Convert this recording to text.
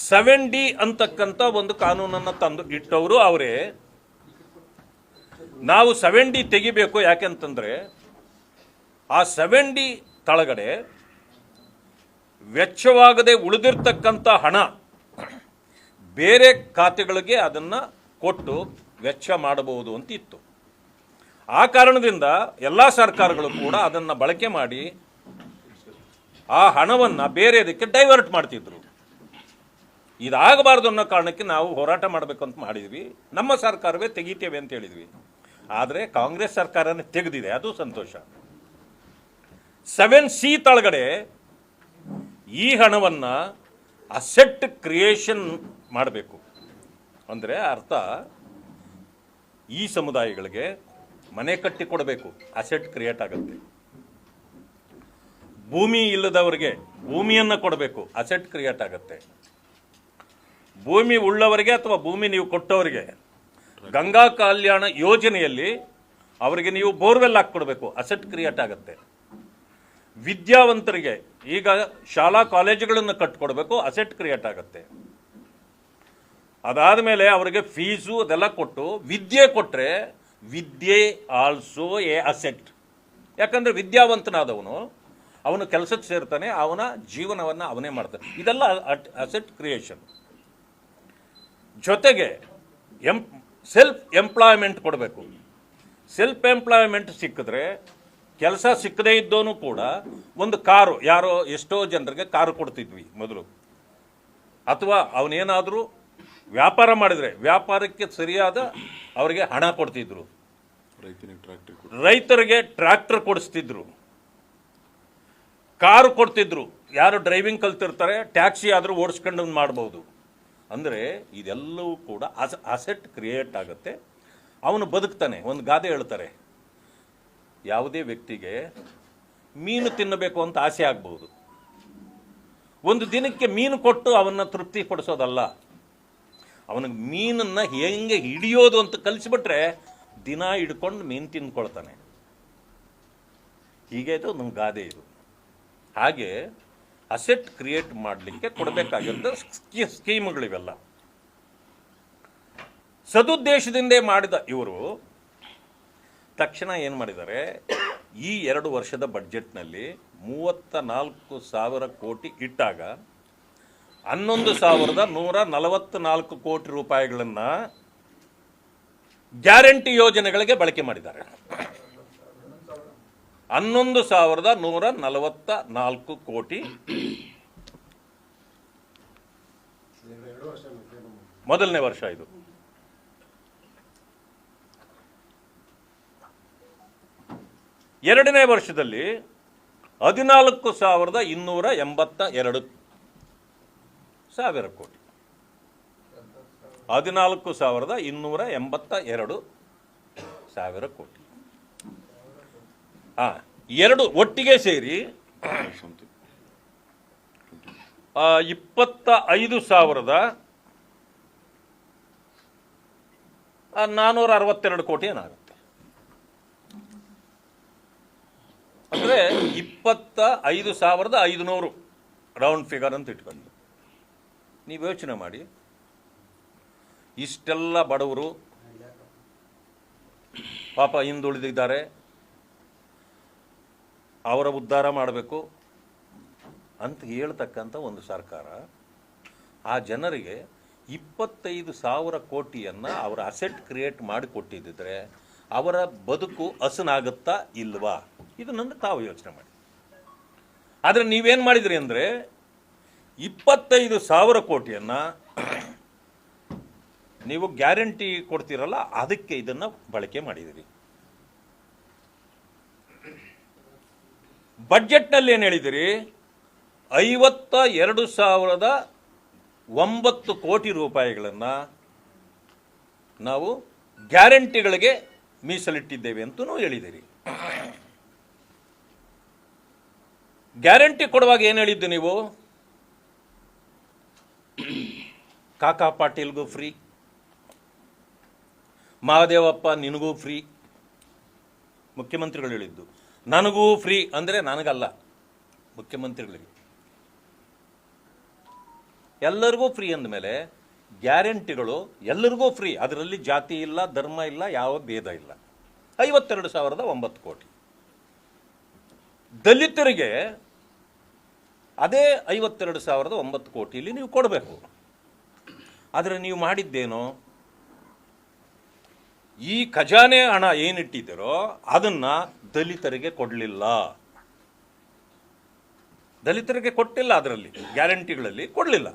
7D ಅಂತಕ್ಕಂಥ ಒಂದು ಕಾನೂನನ್ನು ತಂದು ಇಟ್ಟವರು ಅವರೇ. ನಾವು 7D ತೆಗಿಬೇಕು, ಯಾಕೆಂತಂದರೆ ಆ 7D ತಳಗಡೆ ವೆಚ್ಚವಾಗದೆ ಉಳಿದಿರ್ತಕ್ಕಂಥ ಹಣ ಬೇರೆ ಖಾತೆಗಳಿಗೆ ಅದನ್ನು ಕೊಟ್ಟು ವೆಚ್ಚ ಮಾಡಬಹುದು ಅಂತ ಇತ್ತು. ಆ ಕಾರಣದಿಂದ ಎಲ್ಲ ಸರ್ಕಾರಗಳು ಕೂಡ ಅದನ್ನು ಬಳಕೆ ಮಾಡಿ ಆ ಹಣವನ್ನು ಬೇರೆದಕ್ಕೆ ಡೈವರ್ಟ್ ಮಾಡ್ತಿದ್ರು. ಇದಾಗಬಾರ್ದು ಅನ್ನೋ ಕಾರಣಕ್ಕೆ ನಾವು ಹೋರಾಟ ಮಾಡಬೇಕು ಅಂತ ಮಾಡಿದ್ವಿ. ನಮ್ಮ ಸರ್ಕಾರವೇ ತೆಗಿತೇವೆ ಅಂತ ಹೇಳಿದ್ವಿ. ಆದರೆ ಕಾಂಗ್ರೆಸ್ ಸರ್ಕಾರನೇ ತೆಗೆದಿದೆ, ಅದು ಸಂತೋಷ. 7C ತಳಗಡೆ ಈ ಹಣವನ್ನು ಅಸೆಟ್ ಕ್ರಿಯೇಷನ್ ಮಾಡಬೇಕು. ಅಂದರೆ ಅರ್ಥ, ಈ ಸಮುದಾಯಗಳಿಗೆ ಮನೆ ಕಟ್ಟಿ ಕೊಡಬೇಕು, ಅಸೆಟ್ ಕ್ರಿಯೇಟ್ ಆಗುತ್ತೆ. ಭೂಮಿ ಇಲ್ಲದವರಿಗೆ ಭೂಮಿಯನ್ನು ಕೊಡಬೇಕು, ಅಸೆಟ್ ಕ್ರಿಯೇಟ್ ಆಗುತ್ತೆ. ಭೂಮಿ ಉಳ್ಳವರಿಗೆ ಅಥವಾ ಭೂಮಿ ನೀವು ಕೊಟ್ಟವರಿಗೆ ಗಂಗಾ ಕಲ್ಯಾಣ ಯೋಜನೆಯಲ್ಲಿ ಅವರಿಗೆ ನೀವು ಬೋರ್ವೆಲ್ ಹಾಕ್ಕೊಡ್ಬೇಕು, ಅಸೆಟ್ ಕ್ರಿಯೇಟ್ ಆಗುತ್ತೆ. ವಿದ್ಯಾವಂತರಿಗೆ ಈಗ ಶಾಲಾ ಕಾಲೇಜುಗಳನ್ನು ಕಟ್ಕೊಡ್ಬೇಕು, ಅಸೆಟ್ ಕ್ರಿಯೇಟ್ ಆಗುತ್ತೆ. ಅದಾದ ಮೇಲೆ ಅವರಿಗೆ ಫೀಸು ಅದೆಲ್ಲ ಕೊಟ್ಟು ವಿದ್ಯೆ ಕೊಟ್ಟರೆ ವಿದ್ಯೆ ಆಲ್ಸೋ ಎ ಅಸೆಟ್. ಯಾಕಂದರೆ ವಿದ್ಯಾವಂತನಾದವನು ಅವನು ಕೆಲಸಕ್ಕೆ ಸೇರ್ತಾನೆ, ಅವನ ಜೀವನವನ್ನು ಅವನೇ ಮಾಡ್ತಾನೆ. ಇದೆಲ್ಲ ಅಸೆಟ್ ಕ್ರಿಯೇಷನ್. ಜೊತೆಗೆ ಸೆಲ್ಫ್ ಎಂಪ್ಲಾಯ್ಮೆಂಟ್ ಕೊಡಬೇಕು. ಸೆಲ್ಫ್ ಎಂಪ್ಲಾಯ್ಮೆಂಟ್ ಸಿಕ್ಕಿದ್ರೆ ಕೆಲಸ ಸಿಕ್ಕದೇ ಇದ್ದವನು ಕೂಡ ಒಂದು ಕಾರು, ಯಾರೋ ಎಷ್ಟೋ ಜನರಿಗೆ ಕಾರು ಕೊಡ್ತಿದ್ವಿ ಮೊದಲು. ಅಥವಾ ಅವನೇನಾದರೂ ವ್ಯಾಪಾರ ಮಾಡಿದರೆ ವ್ಯಾಪಾರಕ್ಕೆ ಸರಿಯಾದ ಅವರಿಗೆ ಹಣ ಕೊಡ್ತಿದ್ರು. ರೈತರಿಗೆ ಟ್ರ್ಯಾಕ್ಟರ್ ಕೊಡಿಸ್ತಿದ್ರು, ಕಾರು ಕೊಡ್ತಿದ್ರು. ಯಾರು ಡ್ರೈವಿಂಗ್ ಕಲ್ತಿರ್ತಾರೆ ಟ್ಯಾಕ್ಸಿ ಆದರೂ ಓಡಿಸ್ಕೊಂಡು ಮಾಡ್ಬೋದು. ಅಂದರೆ ಇದೆಲ್ಲವೂ ಕೂಡ ಅಸೆಟ್ ಕ್ರಿಯೇಟ್ ಆಗುತ್ತೆ, ಅವನು ಬದುಕ್ತಾನೆ. ಒಂದು ಗಾದೆ ಹೇಳ್ತಾರೆ, ಯಾವುದೇ ವ್ಯಕ್ತಿಗೆ ಮೀನು ತಿನ್ನಬೇಕು ಅಂತ ಆಸೆ ಆಗ್ಬೋದು, ಒಂದು ದಿನಕ್ಕೆ ಮೀನು ಕೊಟ್ಟು ಅವನ್ನ ತೃಪ್ತಿ ಪಡಿಸೋದಲ್ಲ. ಅವನಿಗೆ ಮೀನನ್ನು ಹೆಂಗೆ ಹಿಡಿಯೋದು ಅಂತ ಕಲಿಸ್ಬಿಟ್ರೆ ದಿನ ಹಿಡ್ಕೊಂಡು ಮೀನು ತಿನ್ಕೊಳ್ತಾನೆ. ಹೀಗೆ ಇದು ನಮ್ಮ ಗಾದೆ ಇದು. ಹಾಗೆ ಅಸೆಟ್ ಕ್ರಿಯೇಟ್ ಮಾಡಲಿಕ್ಕೆ ಕೊಡಬೇಕಾಗಿರೋ ಸ್ಕೀಮ್ಗಳಿವೆಲ್ಲ ಸದುದ್ದೇಶದಿಂದ ಮಾಡಿದ ಇವರು ತಕ್ಷಣ ಏನು ಮಾಡಿದ್ದಾರೆ, ಈ 2 ವರ್ಷದ ಬಡ್ಜೆಟ್ನಲ್ಲಿ 34,000 ಕೋಟಿ ಇಟ್ಟಾಗ 11,144 ಕೋಟಿ ರೂಪಾಯಿಗಳನ್ನು ಗ್ಯಾರಂಟಿ ಯೋಜನೆಗಳಿಗೆ ಬಳಕೆ ಮಾಡಿದ್ದಾರೆ. 11,144 ಕೋಟಿ ಮೊದಲನೇ ವರ್ಷ ಇದು. ಎರಡನೇ ವರ್ಷದಲ್ಲಿ 14,282 ಕೋಟಿ. 14,282 ಕೋಟಿ. ಎರಡು ಒಟ್ಟಿಗೆ ಸೇರಿ 25,462 ಕೋಟಿ ಏನಾಗುತ್ತೆ. ಅಂದರೆ 25,500 ರೌಂಡ್ ಫಿಗರ್ ಅಂತ ಇಟ್ಕೊಂಡು ನೀವು ಯೋಚನೆ ಮಾಡಿ. ಇಷ್ಟೆಲ್ಲ ಬಡವರು ಪಾಪ ಹಿಂದುಳಿದಿದ್ದಾರೆ, ಅವರ ಉದ್ಧಾರ ಮಾಡಬೇಕು ಅಂತ ಹೇಳ್ತಕ್ಕಂಥ ಒಂದು ಸರ್ಕಾರ ಆ ಜನರಿಗೆ 25,000 ಕೋಟಿಯನ್ನು ಅವರ ಅಸೆಟ್ ಕ್ರಿಯೇಟ್ ಮಾಡಿಕೊಟ್ಟಿದ್ದರೆ ಅವರ ಬದುಕು ಹಸನಾಗುತ್ತಾ ಇಲ್ವಾ? ಇದನ್ನು ತಾವು ಯೋಚನೆ ಮಾಡಿ. ಆದರೆ ನೀವೇನು ಮಾಡಿದ್ರಿ ಅಂದರೆ 25,000 ಕೋಟಿಯನ್ನು ನೀವು ಗ್ಯಾರಂಟಿ ಕೊಡ್ತೀರಲ್ಲ, ಅದಕ್ಕೆ ಇದನ್ನು ಬಳಕೆ ಮಾಡಿದಿರಿ. ಬಡ್ಜೆಟ್ನಲ್ಲಿ ಏನು ಹೇಳಿದಿರಿ, 52,009 ಕೋಟಿ ರೂಪಾಯಿಗಳನ್ನು ನಾವು ಗ್ಯಾರಂಟಿಗಳಿಗೆ ಮೀಸಲಿಟ್ಟಿದ್ದೇವೆ ಅಂತಲೂ ಹೇಳಿದಿರಿ. ಗ್ಯಾರಂಟಿ ಕೊಡುವಾಗ ಏನು ಹೇಳಿದ್ದು ನೀವು, ಕಾಕಾ ಪಾಟೀಲ್ಗೂ ಫ್ರೀ, ಮಹಾದೇವಪ್ಪ ನಿನಗೂ ಫ್ರೀ. ಮುಖ್ಯಮಂತ್ರಿಗಳು ಹೇಳಿದ್ದು ನನಗೂ ಫ್ರೀ ಅಂದರೆ ನನಗಲ್ಲ, ಮುಖ್ಯಮಂತ್ರಿಗಳಿಗೆ. ಎಲ್ಲರಿಗೂ ಫ್ರೀ ಅಂದಮೇಲೆ ಗ್ಯಾರಂಟಿಗಳು ಎಲ್ಲರಿಗೂ ಫ್ರೀ, ಅದರಲ್ಲಿ ಜಾತಿ ಇಲ್ಲ, ಧರ್ಮ ಇಲ್ಲ, ಯಾವ ಭೇದ ಇಲ್ಲ. 52,900 ಕೋಟಿ. ದಲಿತರಿಗೆ ಅದೇ 52,900 ಕೋಟಿಲಿ ನೀವು ಕೊಡಬೇಕು. ಆದರೆ ನೀವು ಮಾಡಿದ್ದೇನೋ, ಈ ಖಜಾನೆ ಹಣ ಏನಿಟ್ಟಿದ್ದೀರೋ ಅದನ್ನು ದಲಿತರಿಗೆ ಕೊಡಲಿಲ್ಲ. ದಲಿತರಿಗೆ ಕೊಟ್ಟಿಲ್ಲ, ಅದರಲ್ಲಿ ಗ್ಯಾರಂಟಿಗಳಲ್ಲಿ ಕೊಡಲಿಲ್ಲ.